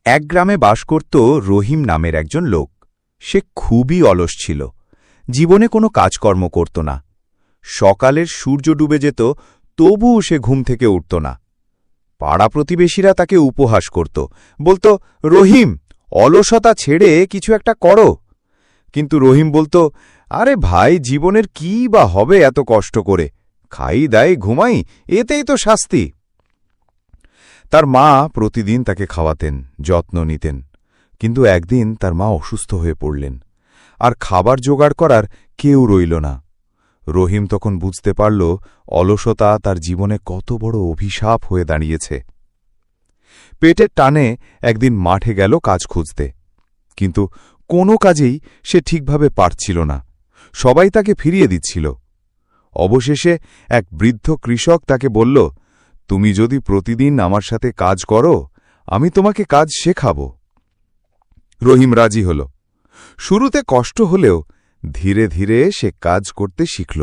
এক গ্রামে বাস করত রহিম নামের একজন লোক। সে খুবই অলস ছিল, জীবনে কোনো কাজকর্ম করত না। সকালের সূর্য ডুবে যেত, তবুও সে ঘুম থেকে উঠত না। পাড়া প্রতিবেশীরা তাকে উপহাস করত, বলত, রহিম, অলসতা ছেড়ে কিছু একটা করো। কিন্তু রহিম বলত, আরে ভাই, জীবনের কি বা হবে এত কষ্ট করে? খাই দাই ঘুমাই, এতেই তো শাস্তি। তার মা প্রতিদিন তাকে খাওয়াতেন, যত্ন নিতেন। কিন্তু একদিন তার মা অসুস্থ হয়ে পড়লেন, আর খাবার জোগাড় করার কেউ রইল না। রহিম তখন বুঝতে পারল অলসতা তার জীবনে কত বড় অভিশাপ হয়ে দাঁড়িয়েছে। পেটের টানে একদিন মাঠে গেল কাজ খুঁজতে, কিন্তু কোনো কাজেই সে ঠিকভাবে পারছিল না। সবাই তাকে ফিরিয়ে দিচ্ছিল। অবশেষে এক বৃদ্ধ কৃষক তাকে বলল, তুমি যদি প্রতিদিন আমার সাথে কাজ করো, আমি তোমাকে কাজ শেখাব। রহিম রাজি হল। শুরুতে কষ্ট হলেও ধীরে ধীরে সে কাজ করতে শিখল।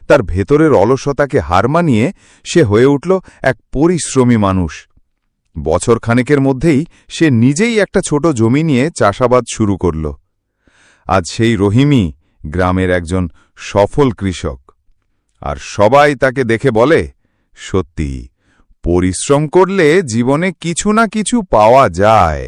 তার ভেতরের অলসতাকে হার মানিয়ে সে হয়ে উঠল এক পরিশ্রমী মানুষ। বছর খানেকের মধ্যেই সে নিজেই একটা ছোট জমি নিয়ে চাষাবাদ শুরু করল। আজ সেই রহিমই গ্রামের একজন সফল কৃষক। আর সবাই তাকে দেখে বলে, সত্যি, পরিশ্রম করলে জীবনে কিছু না কিছু পাওয়া যায়।